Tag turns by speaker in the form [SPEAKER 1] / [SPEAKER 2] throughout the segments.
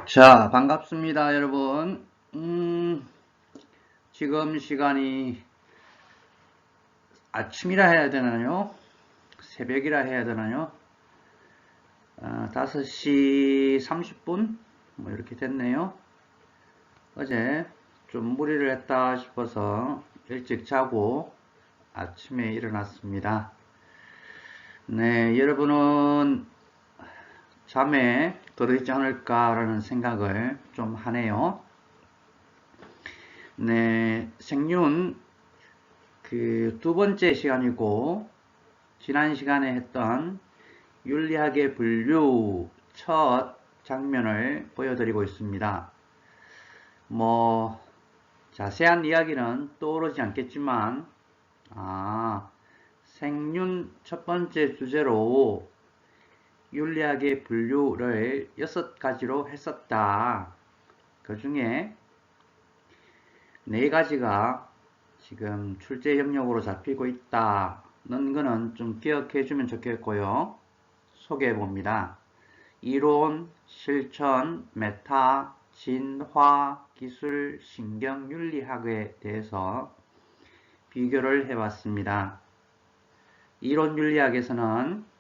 [SPEAKER 1] 자, 반갑습니다, 여러분. 지금 시간이 아침이라 해야 되나요? 새벽이라 해야 되나요? 5시 30분? 뭐 이렇게 됐네요. 어제 좀 무리를 했다 싶어서 일찍 자고 아침에 일어났습니다. 네, 여러분은 잠에 들어있지 않을까라는 생각을 좀 하네요. 네, 생륜 그 두 번째 시간이고, 지난 시간에 했던 윤리학의 분류 첫 장면을 보여드리고 있습니다. 뭐 자세한 이야기는 떠오르지 않겠지만, 생륜 첫 번째 주제로 윤리학의 분류를 6가지로 했었다. 그 중에 4가지가 지금 출제 영역으로 잡히고 있다는 거는 좀 기억해 주면 좋겠고요. 소개해 봅니다. 이론, 실천, 메타, 진화, 기술, 신경, 윤리학에 대해서 비교를 해 봤습니다. 이론 윤리학에서는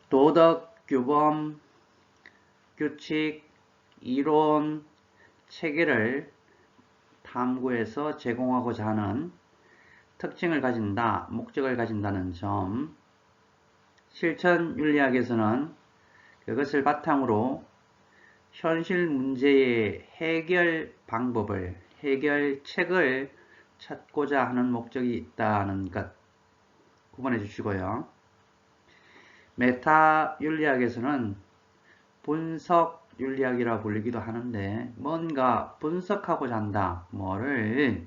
[SPEAKER 1] 도덕, 규범, 규칙, 이론, 체계를 탐구해서 제공하고자 하는 특징을 가진다, 목적을 가진다는 점. 실천 윤리학에서는 그것을 바탕으로 현실 문제의 해결 방법을, 해결책을 찾고자 하는 목적이 있다는 것 구분해 주시고요. 메타 윤리학에서는 분석 윤리학이라 불리기도 하는데, 뭔가 분석하고자 한다. 뭐를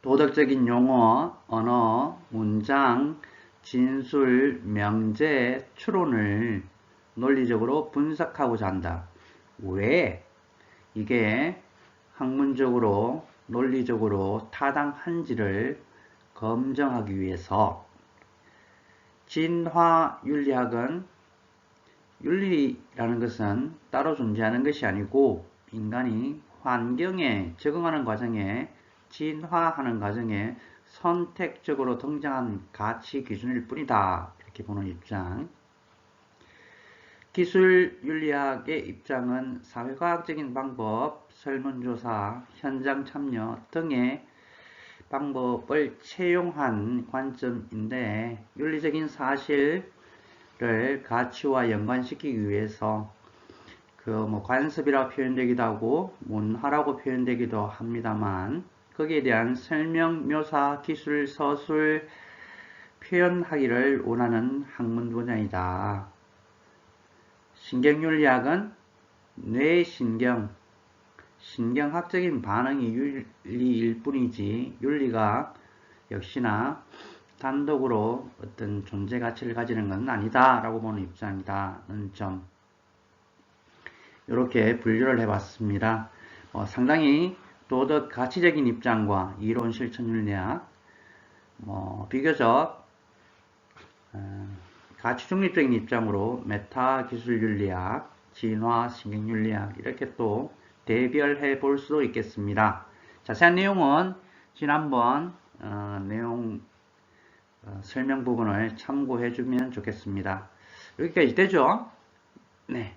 [SPEAKER 1] 도덕적인 용어, 언어, 문장, 진술, 명제, 추론을 논리적으로 분석하고자 한다. 왜 이게 학문적으로, 논리적으로 타당한지를 검증하기 위해서. 진화 윤리학은 윤리라는 것은 따로 존재하는 것이 아니고 인간이 환경에 적응하는 과정에, 진화하는 과정에 선택적으로 등장한 가치 기준일 뿐이다. 이렇게 보는 입장. 기술 윤리학의 입장은 사회과학적인 방법, 설문조사, 현장 참여 등의 방법을 채용한 관점인데, 윤리적인 사실을 가치와 연관시키기 위해서 관습이라고 표현되기도 하고 문화라고 표현되기도 합니다만, 거기에 대한 설명, 묘사, 기술, 서술, 표현하기를 원하는 학문 분야이다. 신경윤리학은 뇌신경, 신경학적인 반응이 윤리일 뿐이지 윤리가 역시나 단독으로 어떤 존재 가치를 가지는 것은 아니다 라고 보는 입장이다는 점, 이렇게 분류를 해봤습니다. 상당히 도덕 가치적인 입장과 이론 실천 윤리학, 비교적 가치 중립적인 입장으로 메타 기술 윤리학, 진화 신경 윤리학, 이렇게 또 대별해 볼 수도 있겠습니다. 자세한 내용은 지난번 내용 설명 부분을 참고해 주면 좋겠습니다. 여기까지 되죠? 네.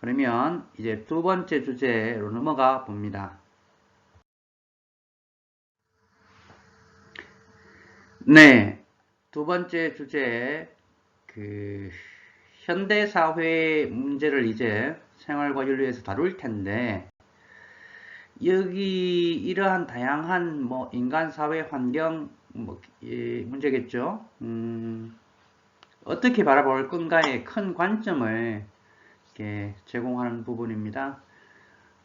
[SPEAKER 1] 그러면 이제 두 번째 주제로 넘어가 봅니다. 네. 두 번째 주제, 현대사회 문제를 이제 생활과 윤리에서 다룰 텐데, 여기 이러한 다양한 인간 사회 환경 문제겠죠. 어떻게 바라볼 건가의 큰 관점을 이렇게 제공하는 부분입니다.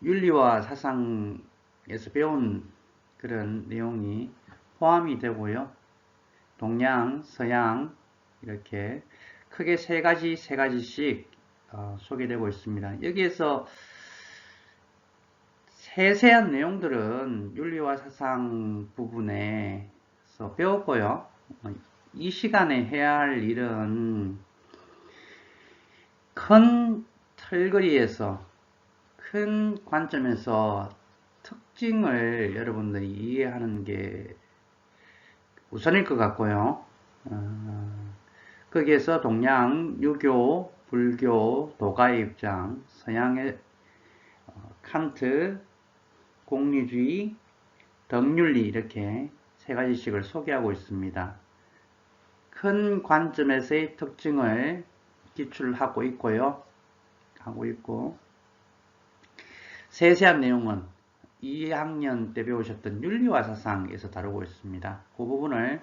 [SPEAKER 1] 윤리와 사상에서 배운 그런 내용이 포함이 되고요. 동양, 서양 이렇게 크게 세 가지씩 소개되고 있습니다. 여기에서 세세한 내용들은 윤리와 사상 부분에서 배웠고요. 이 시간에 해야 할 일은 큰 틀거리에서 큰 관점에서 특징을 여러분들이 이해하는 게 우선일 것 같고요. 거기에서 동양, 유교, 불교, 도가의 입장, 서양의 칸트, 공리주의, 덕윤리 이렇게 세 가지씩을 소개하고 있습니다. 큰 관점에서의 특징을 기출하고 있고요. 세세한 내용은 2학년 때 배우셨던 윤리와 사상에서 다루고 있습니다. 그 부분을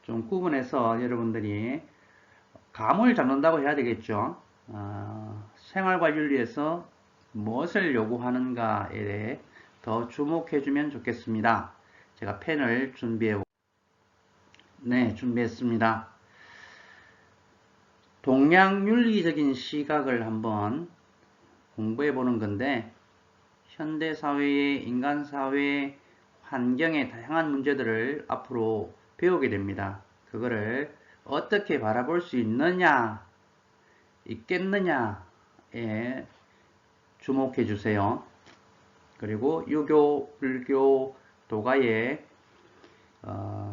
[SPEAKER 1] 좀 구분해서 여러분들이 감을 잡는다고 해야 되겠죠. 생활과 윤리에서 무엇을 요구하는가에 대해 더 주목해주면 좋겠습니다. 제가 펜을 준비했습니다. 동양윤리적인 시각을 한번 공부해 보는 건데, 현대사회의 인간사회 환경의 다양한 문제들을 앞으로 배우게 됩니다. 그거를 어떻게 바라볼 수 있겠느냐에 주목해 주세요. 그리고 유교, 불교, 도가의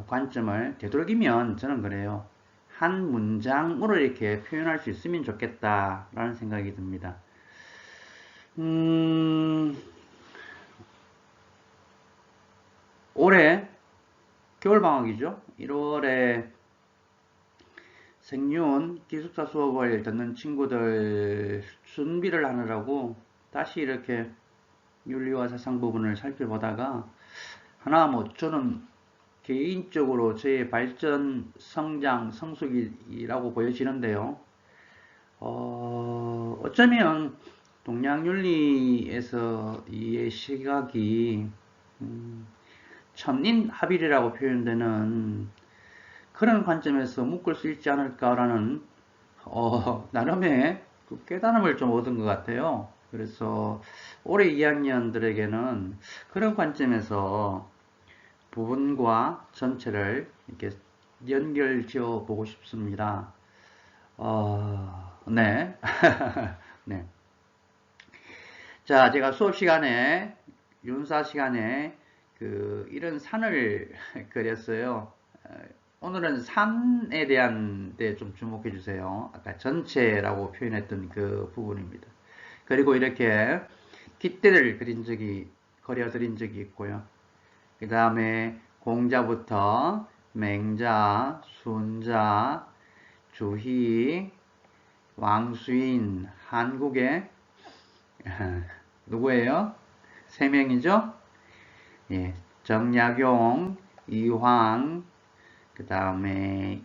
[SPEAKER 1] 관점을 되도록이면 저는 그래요. 한 문장으로 이렇게 표현할 수 있으면 좋겠다라는 생각이 듭니다. 올해 겨울방학이죠. 1월에 생윤 기숙사 수업을 듣는 친구들 준비를 하느라고 다시 이렇게 윤리와 사상 부분을 살펴보다가 저는 개인적으로 저의 발전, 성장, 성숙이라고 보여지는데요. 어쩌면 동양윤리에서 이 시각이 천인합일이라고 표현되는 그런 관점에서 묶을 수 있지 않을까라는 나름의 그 깨달음을 좀 얻은 것 같아요. 그래서 올해 2학년들에게는 그런 관점에서 부분과 전체를 이렇게 연결지어 보고 싶습니다. 네. 네. 자, 제가 수업 시간에, 윤사 시간에 이런 산을 그렸어요. 오늘은 산에 대한 데 좀 주목해 주세요. 아까 전체라고 표현했던 그 부분입니다. 그리고 이렇게 깃대를 그려드린 적이 있고요. 그 다음에 공자부터 맹자, 순자, 주희, 왕수인, 한국의 누구예요? 3명이죠? 예, 정약용, 이황, 그 다음에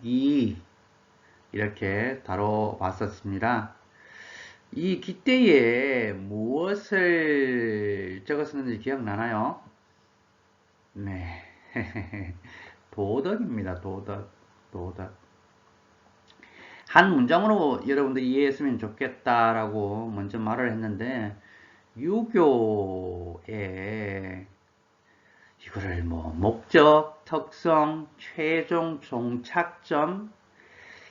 [SPEAKER 1] 이렇게 다뤄봤었습니다. 이 깃대에 무엇을 적었었는지 기억나나요? 네. 도덕입니다. 도덕. 한 문장으로 여러분들이 이해했으면 좋겠다라고 먼저 말을 했는데, 유교에 이거를 목적, 특성, 최종, 종착점,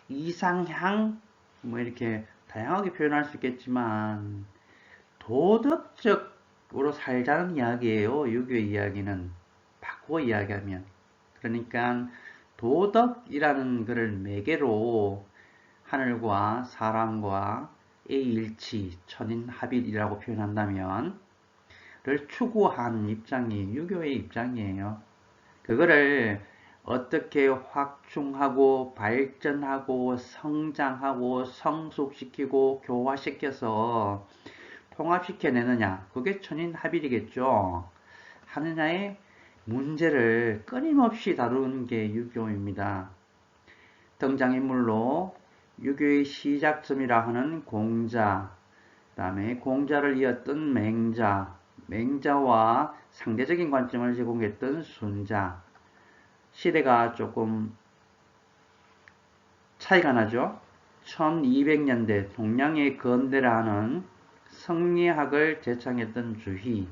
[SPEAKER 1] 이상향, 이렇게 다양하게 표현할 수 있겠지만, 도덕적으로 살자는 이야기예요. 유교의 이야기는. 바꾸어 이야기하면. 그러니까, 도덕이라는 것을 매개로 하늘과 사람과의 일치, 천인합일이라고 표현한다면, 를 추구한 입장이 유교의 입장이에요. 그거를 어떻게 확충하고 발전하고 성장하고 성숙시키고 교화시켜서 통합시켜내느냐, 그게 천인합일이겠죠. 하느냐의 문제를 끊임없이 다루는 게 유교입니다. 등장인물로 유교의 시작점이라 하는 공자, 그 다음에 공자를 이었던 맹자와 상대적인 관점을 제공했던 순자. 시대가 조금 차이가 나죠. 1200년대 동양의 건대라 하는 성리학을 제창했던 주희,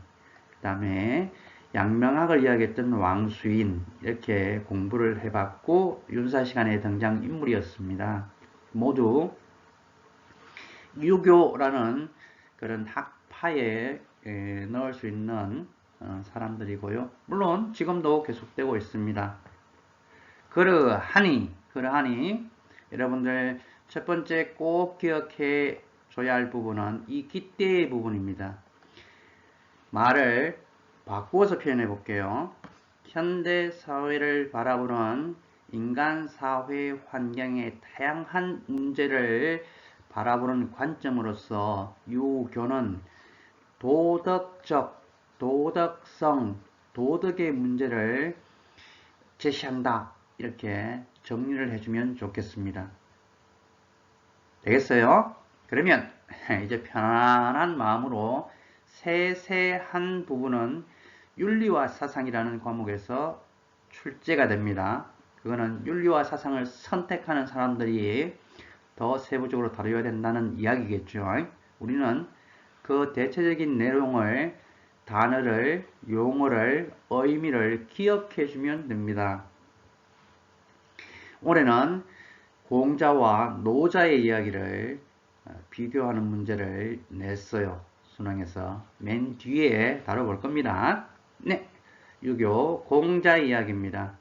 [SPEAKER 1] 그 다음에 양명학을 이야기했던 왕수인, 이렇게 공부를 해봤고 윤사 시간에 등장인물이었습니다. 모두 유교라는 그런 학파에 넣을 수 있는 사람들이고요. 물론 지금도 계속되고 있습니다. 그러하니 여러분들 첫 번째 꼭 기억해 줘야 할 부분은 이 기대의 부분입니다. 말을 바꾸어서 표현해 볼게요. 현대 사회를 바라보는 인간 사회 환경의 다양한 문제를 바라보는 관점으로서 유교는 도덕적, 도덕성, 도덕의 문제를 제시한다. 이렇게 정리를 해주면 좋겠습니다. 되겠어요? 그러면 이제 편안한 마음으로 세세한 부분은 윤리와 사상이라는 과목에서 출제가 됩니다. 그거는 윤리와 사상을 선택하는 사람들이 더 세부적으로 다뤄야 된다는 이야기겠죠. 우리는 그 대체적인 내용을, 단어를, 용어를, 의미를 기억해 주면 됩니다. 올해는 공자와 노자의 이야기를 비교하는 문제를 냈어요. 수능에서 맨 뒤에 다뤄볼 겁니다. 네, 유교 공자 이야기입니다.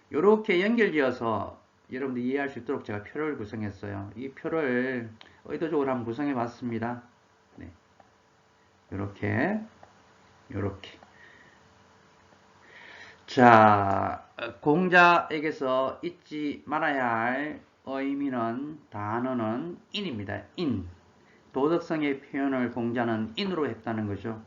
[SPEAKER 1] 이렇게 연결지어서 여러분들 이해할 수 있도록 제가 표를 구성했어요. 이 표를 의도적으로 한번 구성해 봤습니다. 네, 이렇게 자, 공자에게서 잊지 말아야 할 의미는, 단어는 인입니다. 인. 도덕성의 표현을 공자는 인으로 했다는 거죠.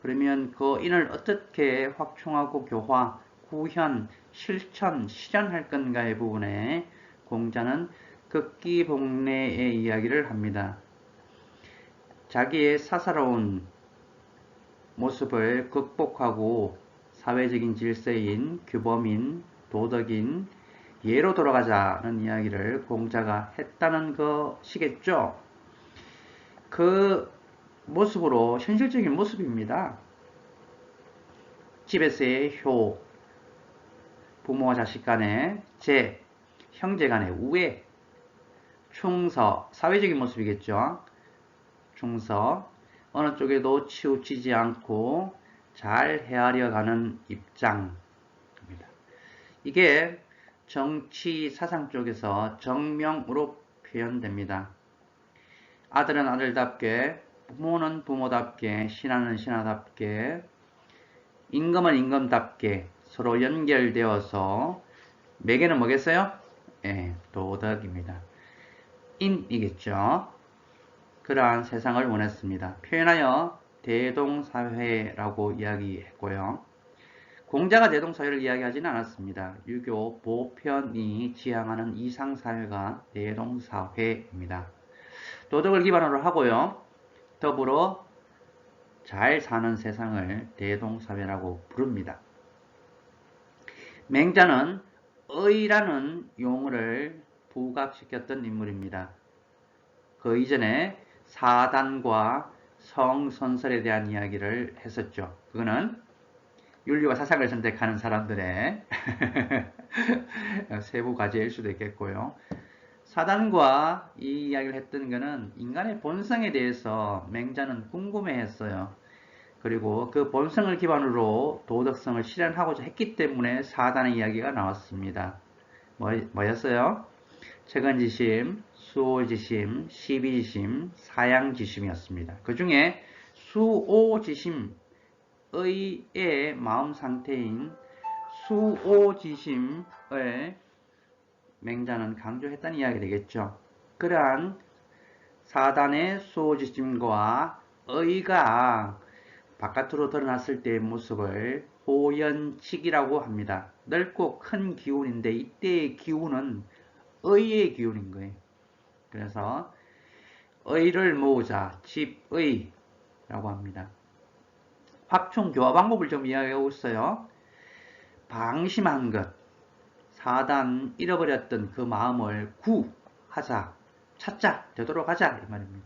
[SPEAKER 1] 그러면 그 인을 어떻게 확충하고 교화, 구현, 실천, 실현할 건가의 부분에 공자는 극기복례의 이야기를 합니다. 자기의 사사로운 모습을 극복하고 사회적인 질서인 규범인 도덕인 예로 돌아가자는 이야기를 공자가 했다는 것이겠죠. 그 모습으로 현실적인 모습입니다. 집에서의 효, 부모와 자식 간의 재, 형제 간의 우애, 충서, 사회적인 모습이겠죠. 충서, 어느 쪽에도 치우치지 않고 잘 헤아려 가는 입장입니다. 이게 정치 사상 쪽에서 정명으로 표현됩니다. 아들은 아들답게, 부모는 부모답게, 신하는 신하답게, 임금은 임금답게 서로 연결되어서 매개는 뭐겠어요? 도덕입니다. 인이겠죠. 그러한 세상을 원했습니다. 표현하여 대동사회라고 이야기했고요. 공자가 대동사회를 이야기하지는 않았습니다. 유교 보편이 지향하는 이상사회가 대동사회입니다. 도덕을 기반으로 하고요. 더불어 잘 사는 세상을 대동사회라고 부릅니다. 맹자는 의라는 용어를 부각시켰던 인물입니다. 그 이전에 사단과 성선설에 대한 이야기를 했었죠. 그거는 윤리와 사상을 선택하는 사람들의 세부 과제일 수도 있겠고요. 사단과 이 이야기를 했던 것은 인간의 본성에 대해서 맹자는 궁금해했어요. 그리고 그 본성을 기반으로 도덕성을 실현하고자 했기 때문에 사단의 이야기가 나왔습니다. 뭐였어요? 책은지심, 수오지심, 시비지심, 사양지심이었습니다. 그 중에 수오지심, 의의 마음 상태인 수오지심을 맹자는 강조했다는 이야기 되겠죠. 그러한 사단의 수오지심과 의가 바깥으로 드러났을 때의 모습을 호연칙이라고 합니다. 넓고 큰 기운인데 이때의 기운은 의의 기운인 거예요. 그래서 의를 모으자, 집의라고 합니다. 확충 교화 방법을 좀 이야기하고 있어요. 방심한 것, 사단 잃어버렸던 그 마음을 구하자, 찾자, 되도록 하자 이 말입니다.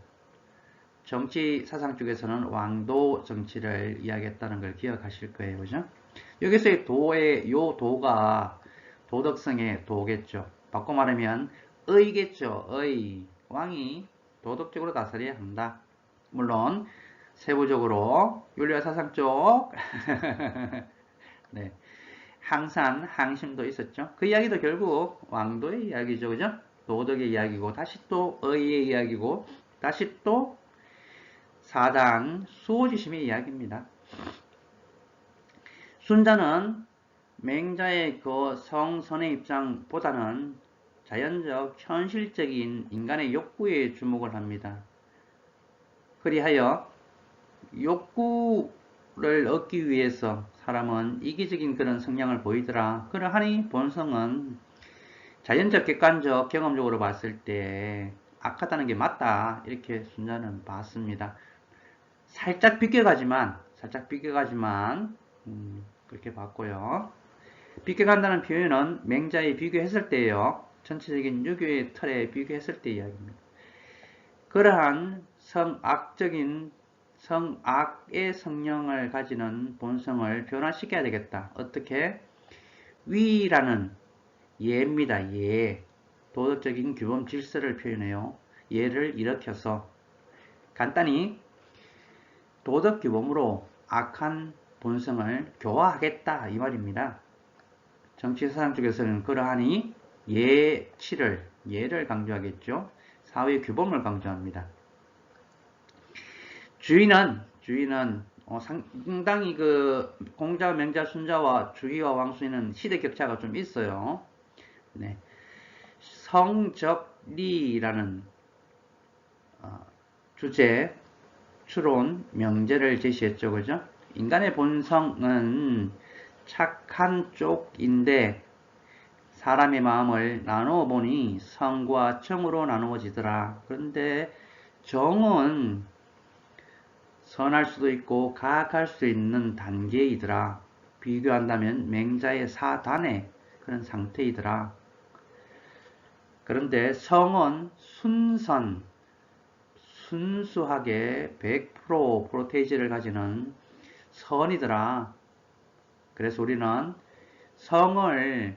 [SPEAKER 1] 정치 사상 쪽에서는 왕도 정치를 이야기했다는 걸 기억하실 거예요. 그죠? 여기서의 도의 요 도가 도덕성의 도겠죠. 바꿔 말하면 의겠죠. 의. 왕이 도덕적으로 다스려야 한다. 물론 세부적으로 윤리와 사상 쪽 네, 항상 항심도 있었죠. 그 이야기도 결국 왕도의 이야기죠. 그죠? 도덕의 이야기고 다시 또 의의 이야기고 다시 또 사당 수호지심의 이야기입니다. 순자는 맹자의 그 성선의 입장보다는 자연적 현실적인 인간의 욕구에 주목을 합니다. 그리하여 욕구를 얻기 위해서 사람은 이기적인 그런 성향을 보이더라. 그러하니 본성은 자연적 객관적 경험적으로 봤을 때 악하다는 게 맞다. 이렇게 순자는 봤습니다. 살짝 비껴가지만 그렇게 봤고요. 비껴간다는 표현은 맹자에 비교했을 때예요. 전체적인 유교의 틀에 비교했을 때 이야기입니다. 그러한 성악의 성령을 가지는 본성을 변화시켜야 되겠다. 어떻게? 위라는 예입니다. 예. 도덕적인 규범 질서를 표현해요. 예를 일으켜서 간단히 도덕 규범으로 악한 본성을 교화하겠다 이 말입니다. 정치사상 쪽에서는 그러하니 예를 강조하겠죠. 사회 규범을 강조합니다. 주의는 상당히 그 공자, 명자, 순자와 주의와 왕수인은 시대 격차가 좀 있어요. 네. 성적리라는 주제, 추론, 명제를 제시했죠. 그죠? 인간의 본성은 착한 쪽인데 사람의 마음을 나누어 보니 성과 정으로 나누어지더라. 그런데 정은 선할 수도 있고 가악할 수 있는 단계이더라. 비교한다면 맹자의 사단의 그런 상태이더라. 그런데 성은 순수하게 100% 프로테이지를 가지는 선이더라. 그래서 우리는 성을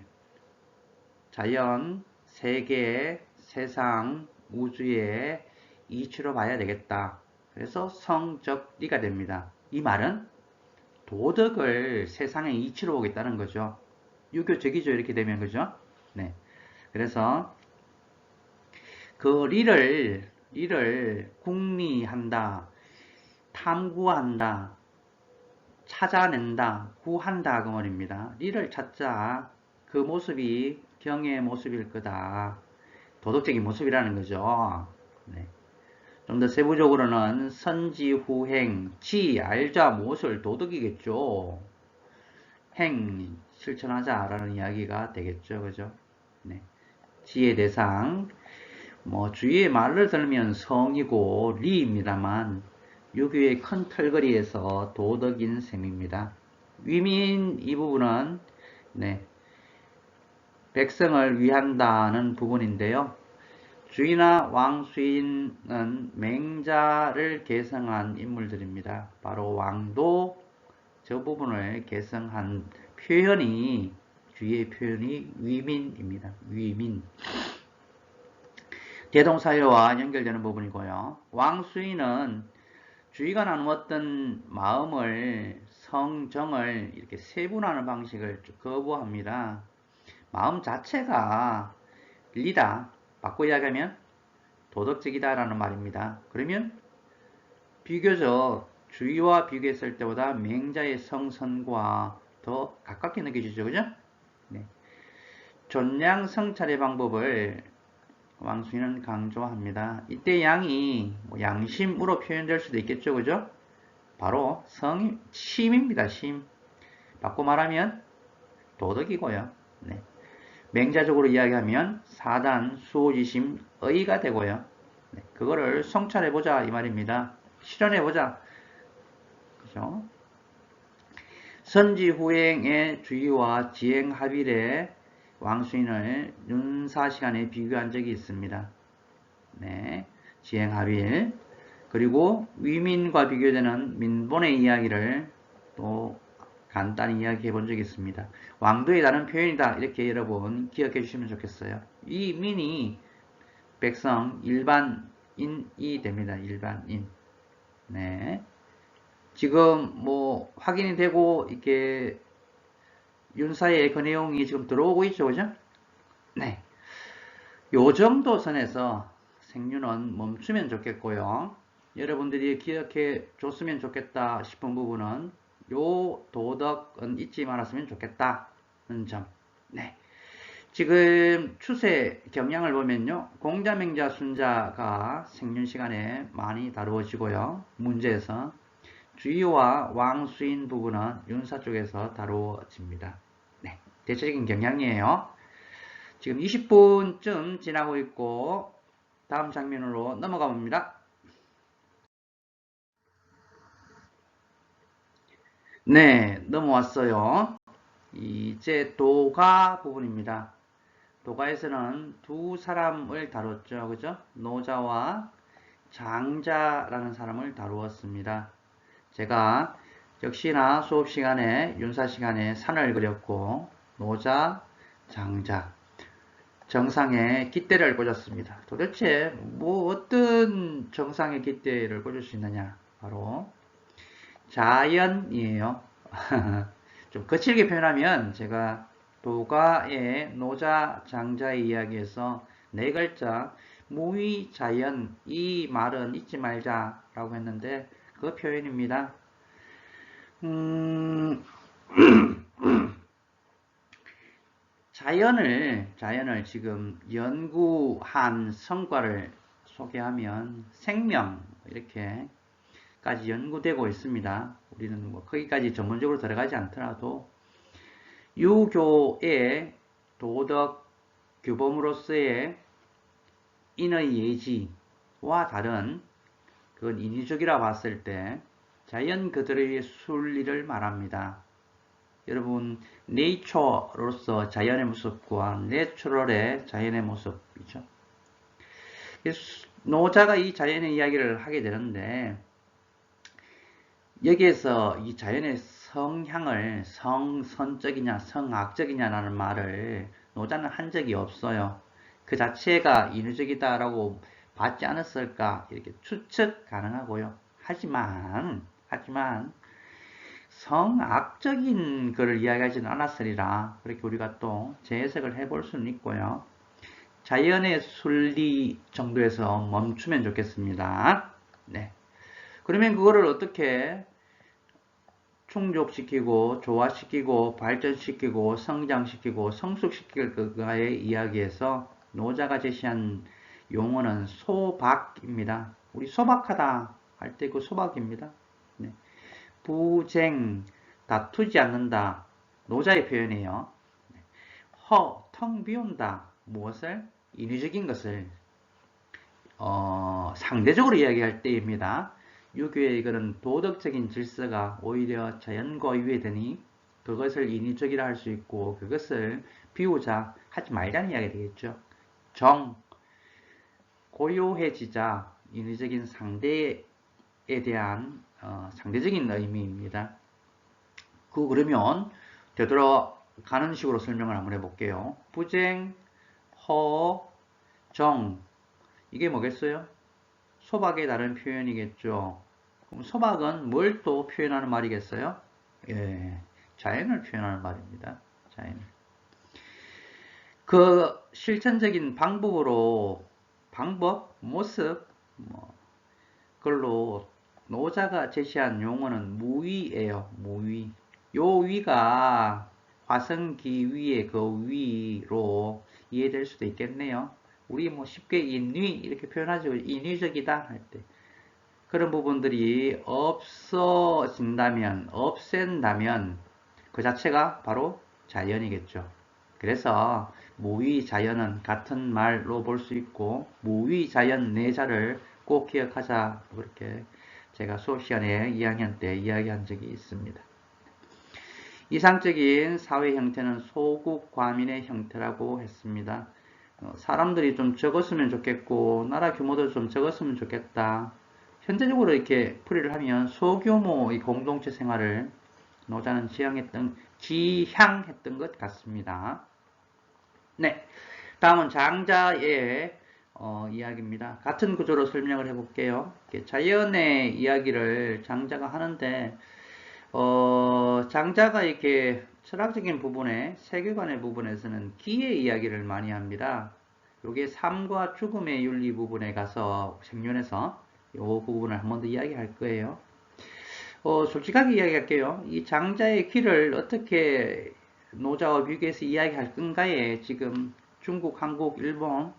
[SPEAKER 1] 자연, 세계, 세상, 우주의 이치로 봐야 되겠다. 그래서 성적리가 됩니다. 이 말은 도덕을 세상의 이치로 보겠다는 거죠. 유교적이죠. 이렇게 되면 그죠? 네. 그래서 그 리를 궁리한다, 탐구한다, 찾아낸다, 구한다 그 말입니다. 리를 찾자. 그 모습이 경의 모습일 거다. 도덕적인 모습이라는 거죠. 네. 좀 더 세부적으로는 선지후행, 알자 무엇을 도덕이겠죠. 행, 실천하자라는 이야기가 되겠죠. 그죠? 네. 지의 대상, 주위의 말을 들으면 성이고 리입니다만 유교의 큰 털거리에서 도덕인 셈입니다. 위민 이 부분은 네, 백성을 위한다는 부분인데요. 주인나 왕수인은 맹자를 계승한 인물들입니다. 바로 왕도 저 부분을 계승한 표현이 주위의 표현이 위민입니다. 위민. 대동사회와 연결되는 부분이고요. 왕수인은 주위가 나누었던 마음을 성정을 이렇게 세분하는 방식을 거부합니다. 마음 자체가 리다. 바꿔 이야기하면 도덕적이다라는 말입니다. 그러면 비교적 주위와 비교했을 때보다 맹자의 성선과 더 가깝게 느껴지죠. 그죠? 네. 존양 성찰의 방법을 왕수인은 강조합니다. 이때 양이 양심으로 표현될 수도 있겠죠. 그죠? 바로 심입니다. 심. 바꿔 말하면 도덕이고요. 네. 맹자적으로 이야기하면 사단, 수호지심, 의가 되고요. 네. 그거를 성찰해보자 이 말입니다. 실현해보자. 그죠? 선지후행의 주의와 지행합일의 왕수인을 윤사시간에 비교한 적이 있습니다. 네, 지행합일. 그리고 위민과 비교되는 민본의 이야기를 또 간단히 이야기해 본 적이 있습니다. 왕도의 다른 표현이다. 이렇게 여러분 기억해 주시면 좋겠어요. 이 민이 백성, 일반 일반인이 됩니다. 일반인. 네. 지금 뭐 확인이 되고 이게 윤사의 그 내용이 지금 들어오고 있죠, 그죠? 네. 요 정도 선에서 생유는 멈추면 좋겠고요. 여러분들이 기억해 줬으면 좋겠다 싶은 부분은 요 도덕은 잊지 말았으면 좋겠다는 점. 네. 지금 추세 경향을 보면요. 공자맹자 순자가 생륜 시간에 많이 다루어지고요. 문제에서 주의와 왕수인 부분은 윤사 쪽에서 다루어집니다. 네. 대체적인 경향이에요. 지금 20분쯤 지나고 있고 다음 장면으로 넘어가 봅니다. 네, 넘어왔어요. 이제 도가 부분입니다. 도가에서는 두 사람을 다뤘죠. 그죠? 노자와 장자라는 사람을 다루었습니다. 제가 역시나 수업 시간에, 윤사 시간에 산을 그렸고, 노자, 장자, 정상에 깃대를 꽂았습니다. 도대체 뭐 어떤 정상에 깃대를 꽂을 수 있느냐? 바로 자연이에요. 좀 거칠게 표현하면 제가 도가의 노자 장자의 이야기에서 네 글자 무의자연 이 말은 잊지 말자라고 했는데 그 표현입니다. 자연을 지금 연구한 성과를 소개하면 생명 이렇게까지 연구되고 있습니다. 우리는 뭐 거기까지 전문적으로 들어가지 않더라도 유교의 도덕 규범으로서의 인의 예지와 다른 그건 인위적이라 봤을 때 자연 그들의 순리를 말합니다. 여러분 네이처로서 자연의 모습과 내추럴의 자연의 모습이죠. 노자가 이 자연의 이야기를 하게 되는데 여기에서 이 자연의 성향을 성선적이냐 성악적이냐라는 말을 노자는 한 적이 없어요. 그 자체가 인위적이다라고 받지 않았을까 이렇게 추측 가능하고요. 하지만 성악적인 것을 이야기하지는 않았으리라 그렇게 우리가 또 재해석을 해볼 수는 있고요. 자연의 순리 정도에서 멈추면 좋겠습니다. 네. 그러면 그거를 어떻게 충족시키고 조화시키고 발전시키고 성장시키고 성숙시킬 그가의 이야기에서 노자가 제시한 용어는 소박입니다. 우리 소박하다 할 때 그 소박입니다. 네. 부쟁, 다투지 않는다. 노자의 표현이에요. 텅 비운다. 무엇을? 인위적인 것을 상대적으로 이야기할 때입니다. 유교의 그런 도덕적인 질서가 오히려 자연과 위배되니 그것을 인위적이라 할 수 있고 그것을 비우자 하지 말자는 이야기가 되겠죠. 고요해지자 인위적인 상대에 대한 상대적인 의미입니다. 그러면 되돌아가는 식으로 설명을 한번 해볼게요. 부쟁, 정 이게 뭐겠어요? 소박의 다른 표현이겠죠. 그럼 소박은 뭘 또 표현하는 말이겠어요? 예, 자연을 표현하는 말입니다. 자연. 그 실천적인 모습, 그걸로 노자가 제시한 용어는 무위예요. 무위. 요 위가 화성기 위의 그 위로 이해될 수도 있겠네요. 우리 뭐 쉽게 인위 이렇게 표현하죠. 인위적이다 할 때. 그런 부분들이 없앤다면 그 자체가 바로 자연이겠죠. 그래서 무위자연은 같은 말로 볼 수 있고 무위자연 내자를 꼭 기억하자 그렇게 제가 수업 시간에 2학년 때 이야기한 적이 있습니다. 이상적인 사회 형태는 소국 과민의 형태라고 했습니다. 사람들이 좀 적었으면 좋겠고 나라 규모도 좀 적었으면 좋겠다. 현재적으로 이렇게 풀이를 하면 소규모의 공동체 생활을 노자는 지향했던 것 같습니다. 네, 다음은 장자의 이야기입니다. 같은 구조로 설명을 해볼게요. 자연의 이야기를 장자가 하는데 장자가 이렇게 철학적인 부분에 세계관의 부분에서는 기의 이야기를 많이 합니다. 요게 삶과 죽음의 윤리 부분에 가서 생륜에서 이 부분을 한 번 더 이야기할 거예요. 솔직하게 이야기할게요. 이 장자의 귀를 어떻게 노자와 비교해서 이야기할 건가에 지금 중국, 한국, 일본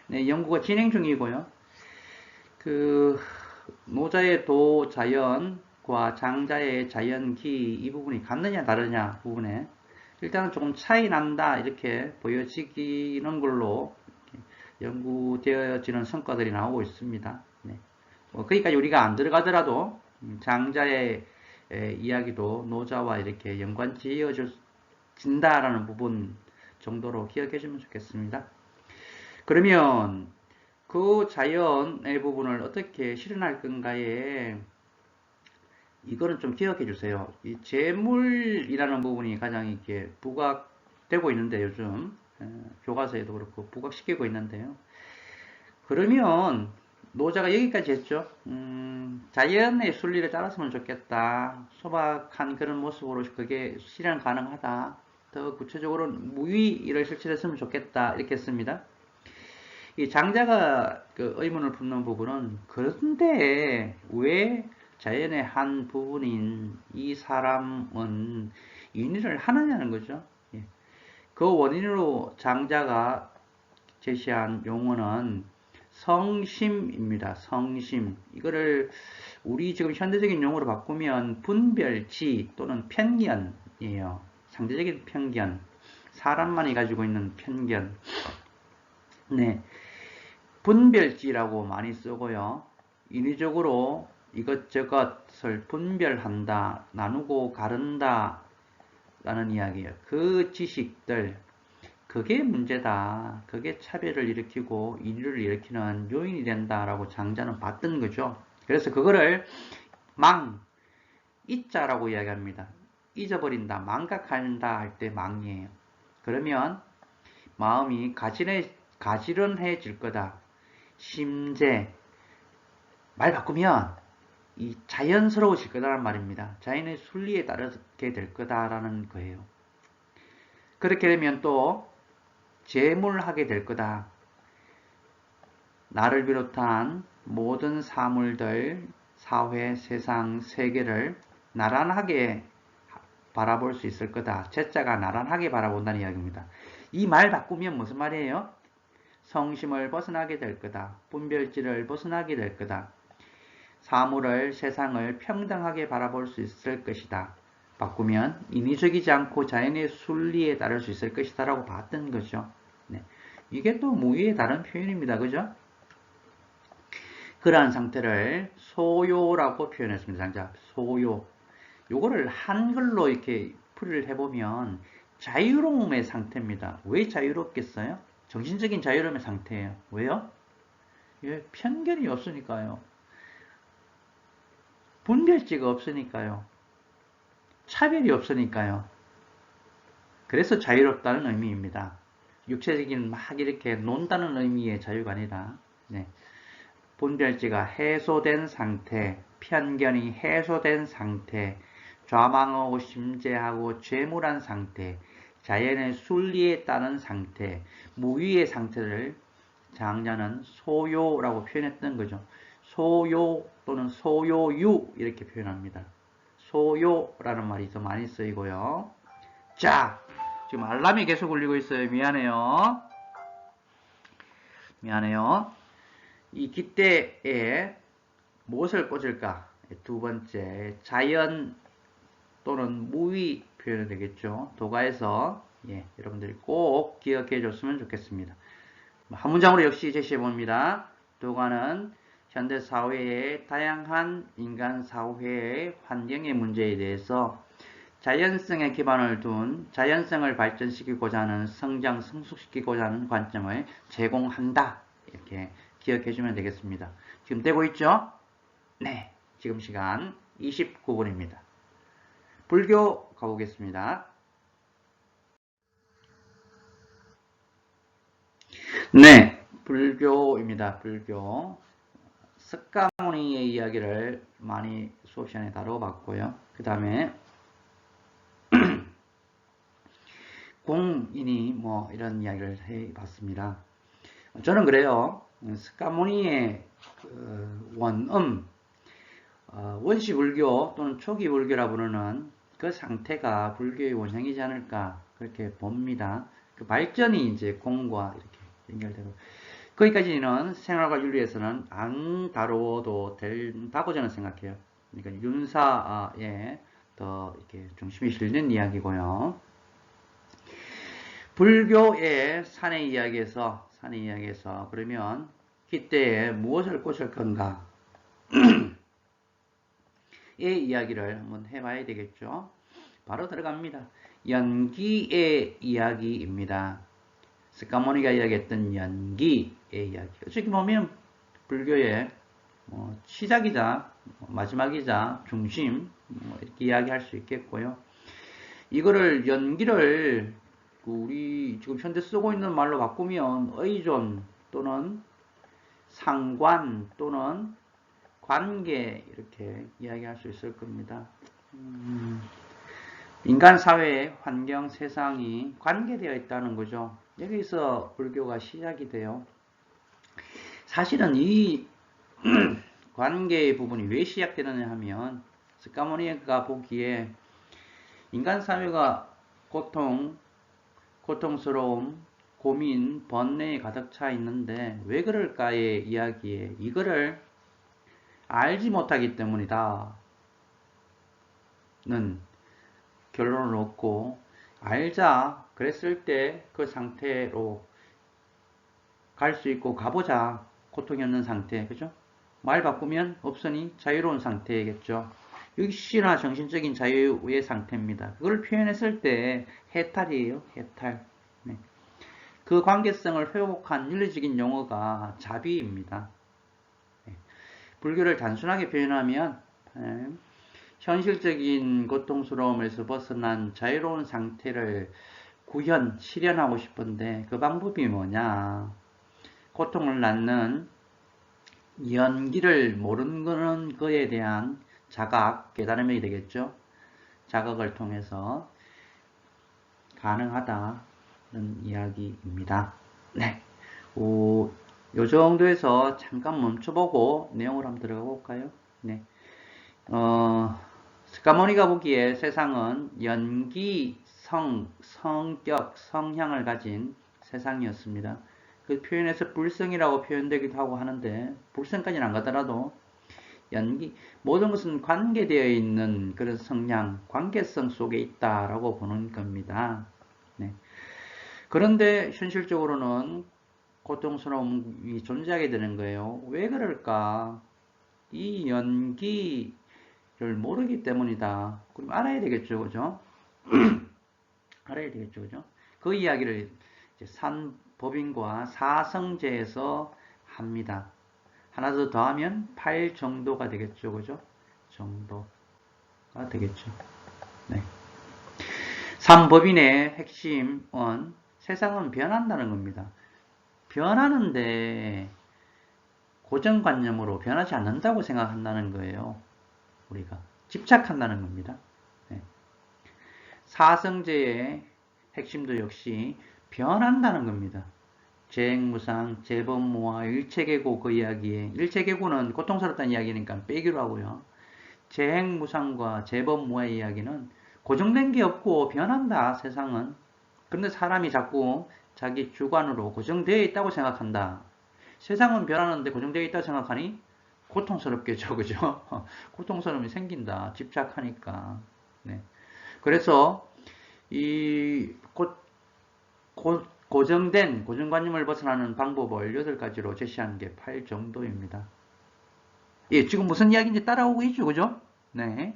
[SPEAKER 1] 네, 연구가 진행 중이고요. 그 노자의 도자연과 장자의 자연기 이 부분이 같느냐 다르냐 부분에 일단은 조금 차이 난다 이렇게 보여지기는 걸로 연구되어지는 성과들이 나오고 있습니다. 네. 거기까지 우리가 안 들어가더라도 장자의 이야기도 노자와 이렇게 연관 지어진다라는 부분 정도로 기억해 주면 좋겠습니다. 그러면 그 자연의 부분을 어떻게 실현할 건가에 이거는 좀 기억해 주세요. 이 재물이라는 부분이 가장 이렇게 부각되고 있는데 요즘 교과서에도 그렇고 부각시키고 있는데요. 그러면 노자가 여기까지 했죠. 자연의 순리를 따랐으면 좋겠다. 소박한 그런 모습으로 그게 실현 가능하다. 더 구체적으로는 무위를 실천했으면 좋겠다. 이렇게 했습니다. 이 장자가 그 의문을 품는 부분은 그런데 왜 자연의 한 부분인 이 사람은 인위를 하느냐는 거죠. 예. 그 원인으로 장자가 제시한 용어는 성심입니다. 성심. 이거를 우리 지금 현대적인 용어로 바꾸면 분별치 또는 편견이에요. 상대적인 편견. 사람만이 가지고 있는 편견. 네. 분별지라고 많이 쓰고요. 인위적으로 이것저것을 분별한다, 나누고 가른다 라는 이야기예요. 그 지식들, 그게 문제다. 그게 차별을 일으키고 인류를 일으키는 요인이 된다라고 장자는 봤던 거죠. 그래서 그거를 잊자라고 이야기합니다. 잊어버린다, 망각한다 할 때 망이에요. 그러면 마음이 가지런해질 거다. 심재, 말 바꾸면 이 자연스러워질 거다라는 말입니다. 자연의 순리에 따르게 될 거다라는 거예요. 그렇게 되면 또 재물하게 될 거다. 나를 비롯한 모든 사물들, 사회, 세상, 세계를 나란하게 바라볼 수 있을 거다. 제자가 나란하게 바라본다는 이야기입니다. 이 말 바꾸면 무슨 말이에요? 성심을 벗어나게 될 거다. 분별지를 벗어나게 될 거다. 사물을, 세상을 평등하게 바라볼 수 있을 것이다. 바꾸면 인위적이지 않고 자연의 순리에 따를 수 있을 것이다 라고 봤던 거죠. 네. 이게 또 무의의 다른 표현입니다. 그죠? 그러한 상태를 소요라고 표현했습니다. 장자, 소요. 요거를 한글로 이렇게 풀이를 해보면 자유로움의 상태입니다. 왜 자유롭겠어요? 정신적인 자유로움의 상태예요. 왜요? 예, 편견이 없으니까요. 분별지가 없으니까요. 차별이 없으니까요. 그래서 자유롭다는 의미입니다. 육체적인 막 이렇게 논다는 의미의 자유가 아니라 네. 분별지가 해소된 상태, 편견이 해소된 상태, 좌망하고 심재하고 죄물한 상태, 자연의 순리에 따른 상태, 무위의 상태를 장자는 소요라고 표현했던 거죠. 소요 또는 소요유 이렇게 표현합니다. 소요라는 말이 더 많이 쓰이고요. 자, 지금 알람이 계속 울리고 있어요. 미안해요. 이 기대에 무엇을 꽂을까? 두 번째, 자연 또는 무위 표현이 되겠죠. 도가에서 여러분들이 꼭 기억해 줬으면 좋겠습니다. 한 문장으로 역시 제시해 봅니다. 도가는 현대 사회의 다양한 인간 사회의 환경의 문제에 대해서 자연성에 기반을 둔 자연성을 발전시키고자 하는 성장 성숙시키고자 하는 관점을 제공한다. 이렇게 기억해 주면 되겠습니다. 지금 되고 있죠? 네. 지금 시간 29분입니다. 불교 가보겠습니다. 네. 불교입니다. 불교. 석가모니의 이야기를 많이 수업 시간에 다뤄봤고요. 그 다음에 공인이 뭐 이런 이야기를 해봤습니다. 저는 그래요. 석가모니의 원음, 원시불교 또는 초기불교라 부르는 그 상태가 불교의 원형이지 않을까 그렇게 봅니다. 그 발전이 이제 공과 이렇게 연결되고 거기까지는 생활과 윤리에서는 안 다루어도 된다고 저는 생각해요. 그러니까 윤사에 더 이렇게 중심이 실린 이야기고요. 불교의 산의 이야기에서 그러면 이때에 무엇을 꽂을 건가? 의 이야기를 한번 해봐야 되겠죠. 바로 들어갑니다. 연기의 이야기입니다. 석가모니가 이야기했던 연기의 이야기. 어떻게 보면 불교의 시작이자 마지막이자 중심 이렇게 이야기할 수 있겠고요. 이거를 연기를 우리 지금 현대 쓰고 있는 말로 바꾸면 의존 또는 상관 또는 관계 이렇게 이야기할 수 있을 겁니다. 인간 사회의 환경 세상이 관계되어 있다는 거죠. 여기서 불교가 시작이 돼요. 사실은 이 관계의 부분이 왜 시작되느냐 하면 석가모니가 보기에 인간 사회가 고통스러움, 고민, 번뇌에 가득 차 있는데 왜 그럴까의 이야기에 이거를 알지 못하기 때문이다 는 결론을 얻고 알자 그랬을 때 그 상태로 갈 수 있고 가보자 고통이 없는 상태 그죠? 말 바꾸면 없으니 자유로운 상태겠죠. 육신화 정신적인 자유의 상태입니다. 그걸 표현했을 때 해탈이에요. 해탈. 네. 그 관계성을 회복한 윤리적인 용어가 자비입니다. 네. 불교를 단순하게 표현하면 현실적인 고통스러움에서 벗어난 자유로운 상태를 실현하고 싶은데 그 방법이 뭐냐? 고통을 낳는 연기를 모르는 거에 대한 자각, 깨달음이 되겠죠. 자각을 통해서 가능하다는 이야기입니다. 네, 요 정도에서 잠깐 멈춰보고 내용을 한번 들어가 볼까요? 네, 석가모니가 보기에 세상은 연기, 성격, 성향을 가진 세상이었습니다. 그 표현에서 불성이라고 표현되기도 하고 하는데 불성까지는 안 가더라도 모든 것은 관계되어 있는 그런 성향, 관계성 속에 있다라고 보는 겁니다. 네. 그런데 현실적으로는 고통스러움이 존재하게 되는 거예요. 왜 그럴까? 이 연기를 모르기 때문이다. 그럼 알아야 되겠죠, 그죠? 알아야 되겠죠, 그죠? 그 이야기를 이제 산법인과 사성제에서 합니다. 하나 더 더하면 8 정도가 되겠죠, 그죠? 정도가 되겠죠. 네. 산법인의 핵심은 세상은 변한다는 겁니다. 변하는데 고정관념으로 변하지 않는다고 생각한다는 거예요. 우리가 집착한다는 겁니다. 네. 사성제의 핵심도 역시 변한다는 겁니다. 재행무상, 재범무화, 일체계고 그 이야기에 일체계고는 고통스럽다는 이야기니까 빼기로 하고요. 재행무상과 재범무화의 이야기는 고정된 게 없고 변한다 세상은. 그런데 사람이 자꾸 자기 주관으로 고정되어 있다고 생각한다. 세상은 변하는데 고정되어 있다고 생각하니 고통스럽겠죠, 그죠? 고통스러움이 생긴다. 집착하니까. 네. 그래서 이 고정관념을 벗어나는 방법을 8가지로 제시하는 게 8 정도입니다. 예, 지금 무슨 이야기인지 따라오고 있죠, 그죠? 네.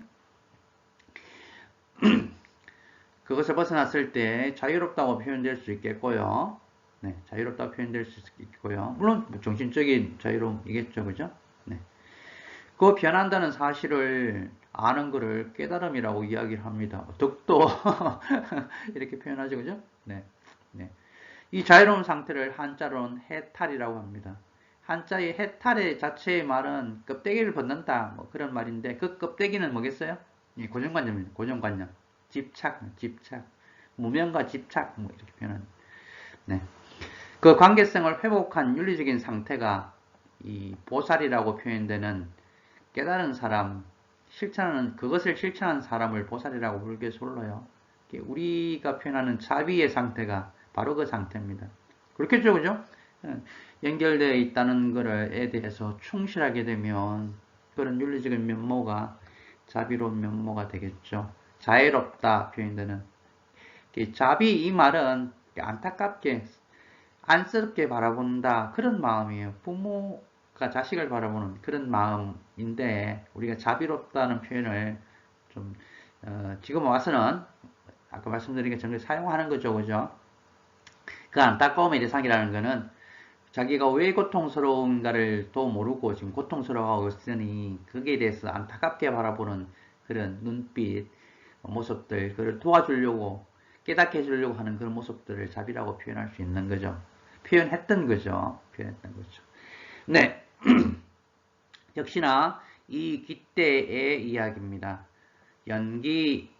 [SPEAKER 1] 그것을 벗어났을 때 자유롭다고 표현될 수 있겠고요. 네, 자유롭다고 표현될 수 있고요. 물론 정신적인 자유로움이겠죠, 그죠? 네. 그 변한다는 사실을 아는 것을 깨달음이라고 이야기를 합니다. 덕도 이렇게 표현하죠, 그죠? 네. 네. 이 자유로운 상태를 한자로는 해탈이라고 합니다. 한자의 해탈의 자체의 말은 껍데기를 벗는다 뭐 그런 말인데 그 껍데기는 뭐겠어요? 고정관념입니다. 고정관념. 집착. 무명과 집착 뭐 이렇게 표현하는. 네. 그 관계성을 회복한 윤리적인 상태가 이 보살이라고 표현되는 깨달은 사람, 그것을 실천하는 사람을 보살이라고 불교에서 불러요. 우리가 표현하는 자비의 상태가 바로 그 상태입니다. 그렇겠죠, 그죠? 연결되어 있다는 것에 대해서 충실하게 되면 그런 윤리적인 면모가 자비로운 면모가 되겠죠. 자애롭다 표현되는. 자비 이 말은 안타깝게 안쓰럽게 바라본다 그런 마음이에요. 부모가 자식을 바라보는 그런 마음인데 우리가 자비롭다는 표현을 좀 지금 와서는 아까 말씀드린 것처럼 사용하는 거죠, 그죠? 그 안타까움의 대상이라는 것은 자기가 왜 고통스러운가를 또 모르고 지금 고통스러워하고 있으니 거기에 대해서 안타깝게 바라보는 그런 눈빛, 모습들, 그걸 도와주려고 깨닫게 해주려고 하는 그런 모습들을 자비라고 표현할 수 있는 거죠. 표현했던 거죠. 네. 역시나 이 깃대의 이야기입니다. 연기라는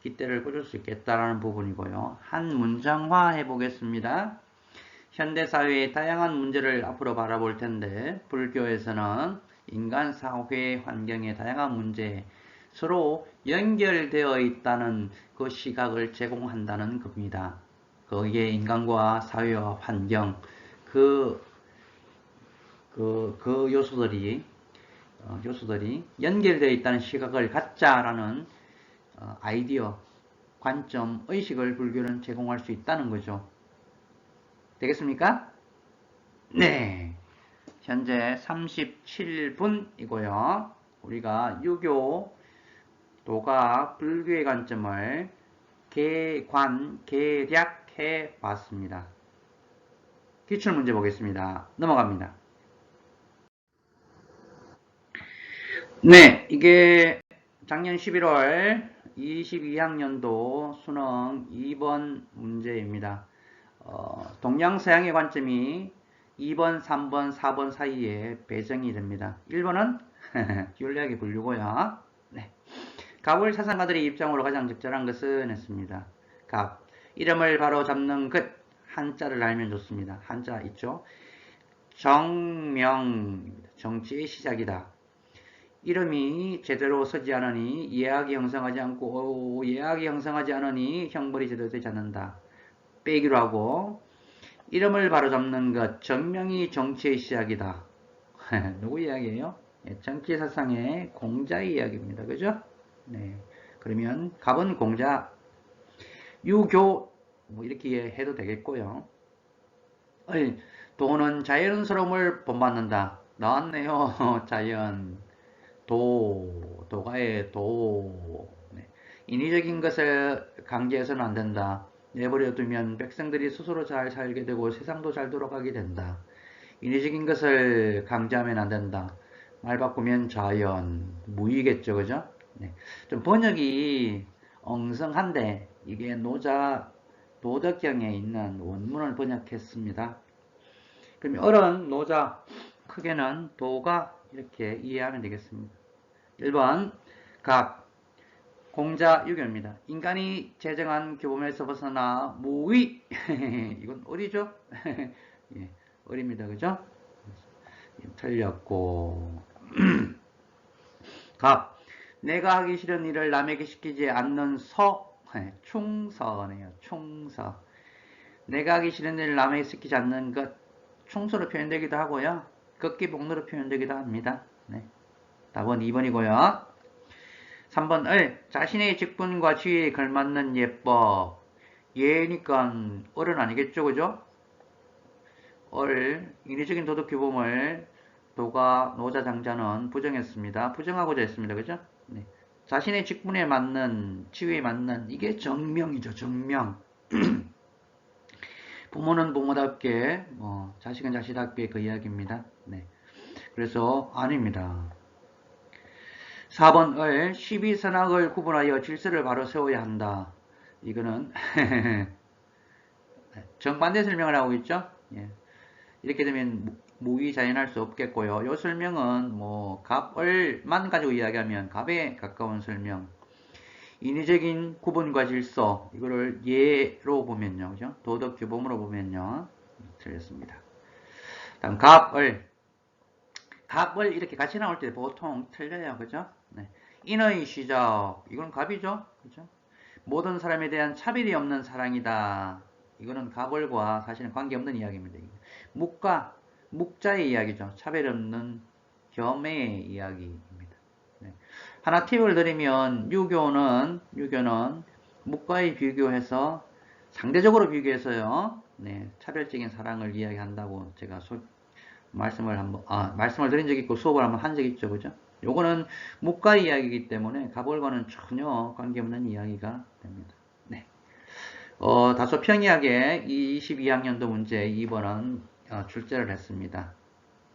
[SPEAKER 1] 깃대를 꽂을 수 있겠다라는 부분이고요. 한 문장화 해보겠습니다. 현대사회의 다양한 문제를 앞으로 바라볼 텐데 불교에서는 인간 사회 환경의 다양한 문제에 서로 연결되어 있다는 그 시각을 제공한다는 겁니다. 거기에 인간과 사회와 환경 그 요소들이 연결되어 있다는 시각을 갖자라는 아이디어, 관점, 의식을 불교는 제공할 수 있다는 거죠. 되겠습니까? 네. 현재 37분이고요. 우리가 유교, 도가, 불교의 관점을 계략해 봤습니다. 기출문제 보겠습니다. 넘어갑니다. 네, 이게 작년 11월 22학년도 수능 2번 문제입니다. 동양서양의 관점이 2번, 3번, 4번 사이에 배정이 됩니다. 1번은 윤리학의 분류고요. 네. 갑을 사상가들의 입장으로 가장 적절한 것은 했습니다. 갑. 이름을 바로 잡는 것. 한자를 알면 좋습니다. 한자 있죠? 정명. 정치의 시작이다. 이름이 제대로 서지 않으니 예학이 형성하지 않고 예학이 형성하지 않으니 형벌이 제대로 되지 않는다. 빼기로 하고 이름을 바로잡는 것, 정명이 정치의 시작이다. 누구 이야기예요? 정치 사상의 공자의 이야기입니다. 그죠? 네. 그러면 갑은 공자, 유교 뭐 이렇게 해도 되겠고요. 도는 자연스러움을 본받는다. 나왔네요. 자연. 도가의 도. 네. 인위적인 것을 강제해서는 안 된다. 내버려 두면 백성들이 스스로 잘 살게 되고 세상도 잘 돌아가게 된다. 인위적인 것을 강제하면 안 된다. 말 바꾸면 자연, 무의겠죠, 그죠? 네. 좀 번역이 엉성한데 이게 노자 도덕경에 있는 원문을 번역했습니다. 그럼 어른 노자 크게는 도가 이렇게 이해하면 되겠습니다. 1번 갑 공자 유교입니다. 인간이 제정한 규범에서 벗어나 무의 이건 어리죠? 예, 어립니다. 그죠? 틀렸고 갑 내가 하기 싫은 일을 남에게 시키지 않는 충서네요. 충서. 내가 하기 싫은 일을 남에게 시키지 않는 것 충서로 표현되기도 하고요. 극기복로로 표현되기도 합니다. 네. 답은 2번이고요. 3번 자신의 직분과 지위에 걸맞는 예법. 예니까 을은 아니겠죠, 그죠? 인위적인 도덕 규범을 도가 노자 장자는 부정했습니다. 부정하고자 했습니다. 그죠? 네. 자신의 직분에 맞는 지위에 맞는 이게 정명이죠. 정명. 부모는 부모답게 자식은 자식답게 그 이야기입니다. 네. 그래서 아닙니다. 4번 12선악을 구분하여 질서를 바로 세워야 한다. 이거는 정반대 설명을 하고 있죠. 예. 이렇게 되면 무의자연할 수 없겠고요. 이 설명은 뭐 갑을만 가지고 이야기하면 갑에 가까운 설명. 인위적인 구분과 질서 이거를 예로 보면요, 그죠? 도덕 규범으로 보면요, 틀렸습니다. 다음 갑을 이렇게 같이 나올 때 보통 틀려요, 그죠? 네. 인의 시작 이건 갑이죠, 그죠? 모든 사람에 대한 차별이 없는 사랑이다. 이거는 갑을과 사실은 관계없는 이야기입니다. 묵자의 이야기죠. 차별 없는 겸의 이야기입니다. 네. 하나 팁을 드리면 유교는 묵과의 비교해서 상대적으로 비교해서요. 네, 차별적인 사랑을 이야기한다고 제가 말씀을 드린 적이 있고 수업을 한번 한 적이 있죠. 그죠? 요거는 묵과 이야기이기 때문에 갑을과는 전혀 관계없는 이야기가 됩니다. 네. 다소 평이하게 22학년도 문제 2번은 출제를 했습니다.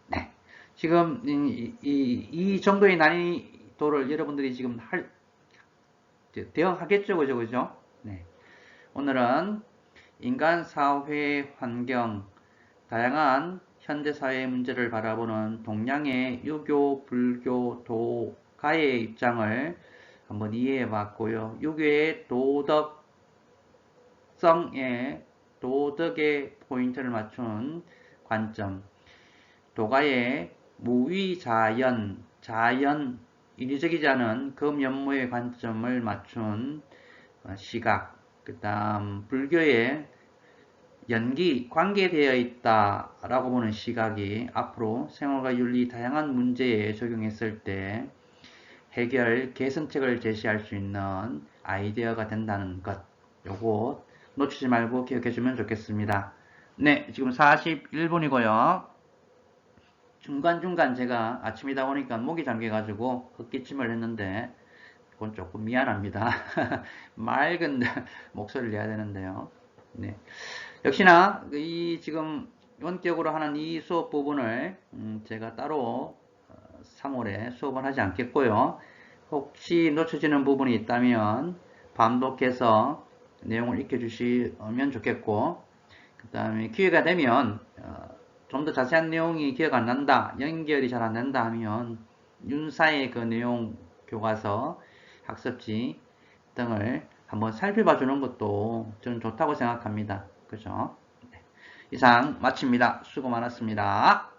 [SPEAKER 1] 네. 지금 이 정도의 난이도를 여러분들이 지금 대응하겠죠, 그죠? 네. 오늘은 인간, 사회, 환경, 다양한 현대사회의 문제를 바라보는 동양의 유교, 불교, 도가의 입장을 한번 이해해 봤고요. 유교의 도덕의 포인트를 맞춘 관점, 도가의 무위자연, 인위적이지 않은 금연무의 관점을 맞춘 시각, 그 다음 불교의 관계되어 있다라고 보는 시각이 앞으로 생활과 윤리 다양한 문제에 적용했을 때 개선책을 제시할 수 있는 아이디어가 된다는 것, 요거 놓치지 말고 기억해 주면 좋겠습니다. 네, 지금 41분이고요. 중간중간 제가 아침이다 보니까 목이 잠겨가지고 헛기침을 했는데 그건 조금 미안합니다. 맑은 목소리를 내야 되는데요. 네. 역시나 이 지금 원격으로 하는 이 수업 부분을 제가 따로 3월에 수업을 하지 않겠고요. 혹시 놓쳐지는 부분이 있다면 반복해서 내용을 익혀주시면 좋겠고, 그 다음에 기회가 되면 좀 더 자세한 내용이 기억 안 난다, 연결이 잘 안 된다 하면 윤사의 그 내용 교과서, 학습지 등을 한번 살펴봐 주는 것도 저는 좋다고 생각합니다. 그죠? 네. 이상 마칩니다. 수고 많았습니다.